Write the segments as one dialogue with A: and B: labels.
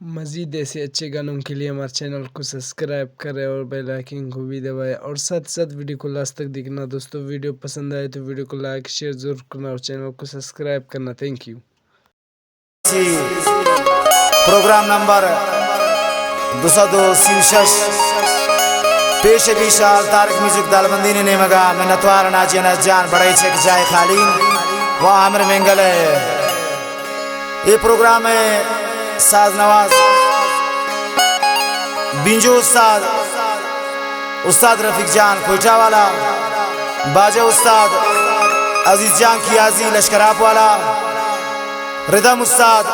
A: मज़ीद ऐसे अच्छे गानों के लिए हमारे चैनल को सब्सक्राइब करें और बेल आइकन को भी दबाएं और साथ साथ वीडियो को लास्ट तक देखना। दोस्तों वीडियो पसंद आए तो वीडियो को लाइक शेयर जरूर करना और चैनल को सब्सक्राइब करना। Thank you.
B: प्रोग्राम नंबर 226 पेश विशाल तारक म्यूजिक दालबंदी ने मगा मिन्नतवार नाजी नजान बड़े छे जाए खालीन व आमिर मेंगल ये प्रोग्राम है साज नवाज बिंजो उस्ताद रफीक जान कोयटा वाला, बाजा उस्ताद अजीज जान कियाजी लश्कराब वाला, रिदम उस्ताद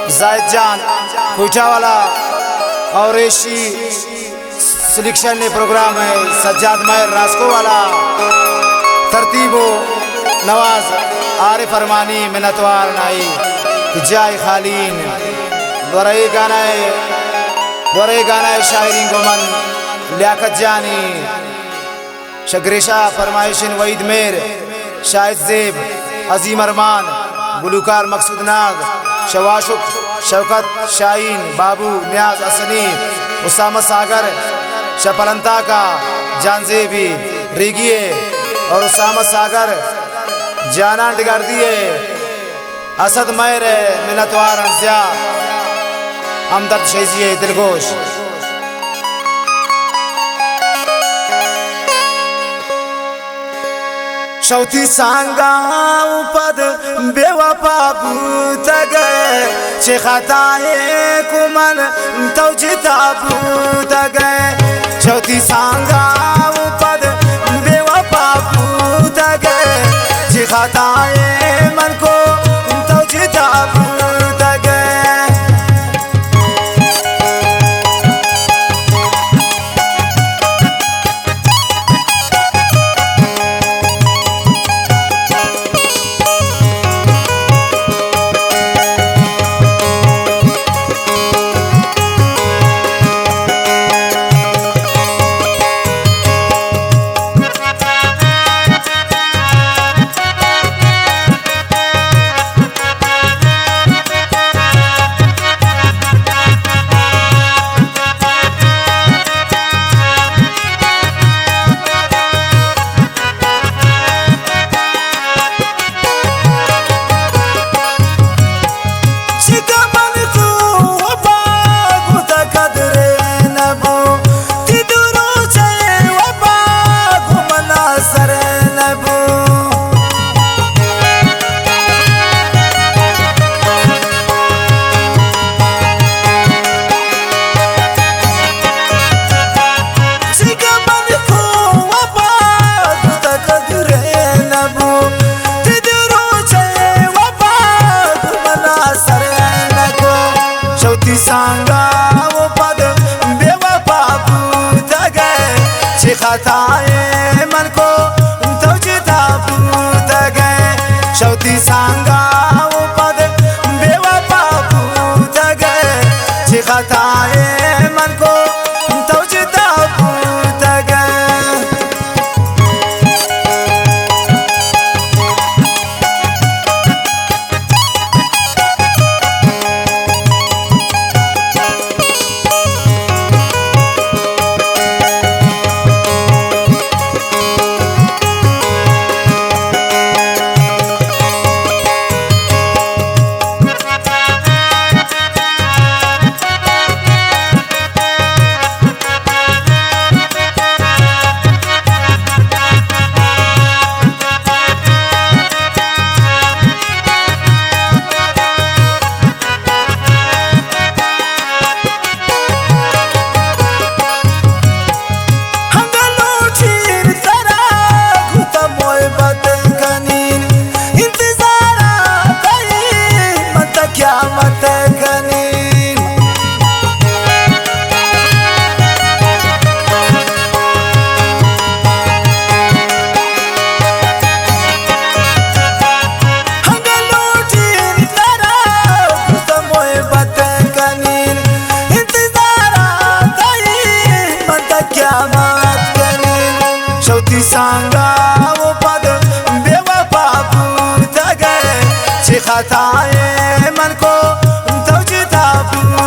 B: जायद जान कोयटा वाला और एशी सिलेक्शन ने प्रोग्राम है सज्जाद महर रास्को वाला, तरतीबो नवाज आरिफ अरमानी मिन्नतवार नाई जाय खालीन दोरे गाना है शायरीन गोमन लियाकत जानी शगरेशा फरमाइशिन वहीद मेर शाहिद जेब अजीम अरमान गुलूकार मकसूद नाग शवाशुक शौकत शाहीन बाबू न्याज असनी उसामा सागर शपलंता का जानजेबी रेगिए और उसामा सागर जाना डिगार दिए असद मैर मिन्नतवार अंजिया हमदर्द शेजिए दिलगोश शौती सांगा पद बेवफा भूत गए चे खताए कुमन तौजिता भूत गए शौती सांगा पद बेवफा भूत गए चे खताए मन को तौजिता भूत गए खताए मन को तौजिता भूत गए शौती सांगा वो पद बेवफा भूत गए खताए मन को तौजिता भूत गए। शौती सांगा वो पद बेवफा भूत गए चे खताए मन को तौजिता भूत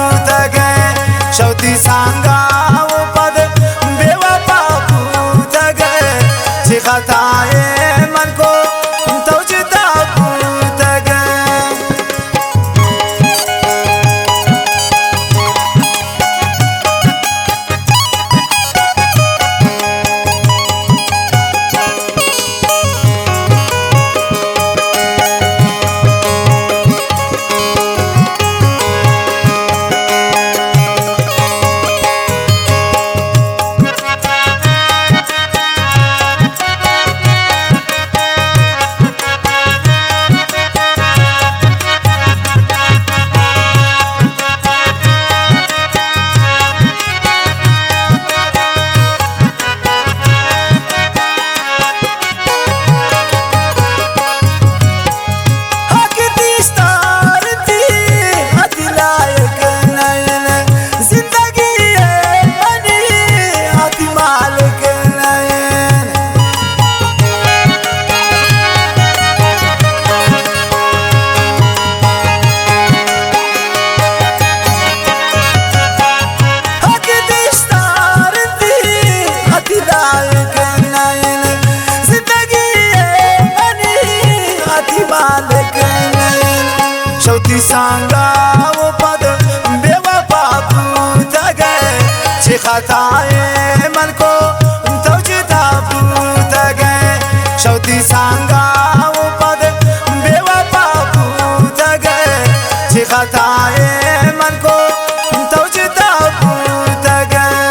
B: लेकिन शौती सांगा वो पद बेवफा बूता गए ची खताए मन को तवजिदा बूता गए शौती सांगा वो पद बेवफा बूता गए ची खताए मन को तवजिदा बूता गए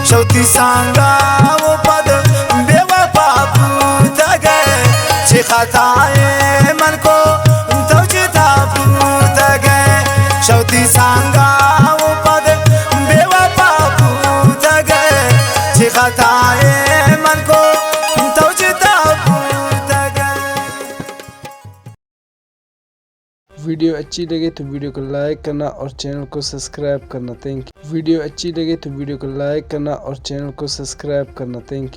B: शौती सांगा वो पद बेवफा बूता गए ची खताए मन को तवजिदा बूता गए शौती सांगा वो पद बेवफा बूता गए ची खताए मन को तवजिदा बूता गए।
A: वीडियो अच्छी लगे तो वीडियो को लाइक करना और चैनल को सब्सक्राइब करना। Thank you. वीडियो अच्छी लगे तो वीडियो को लाइक करना और चैनल को सब्सक्राइब करना। Thank you.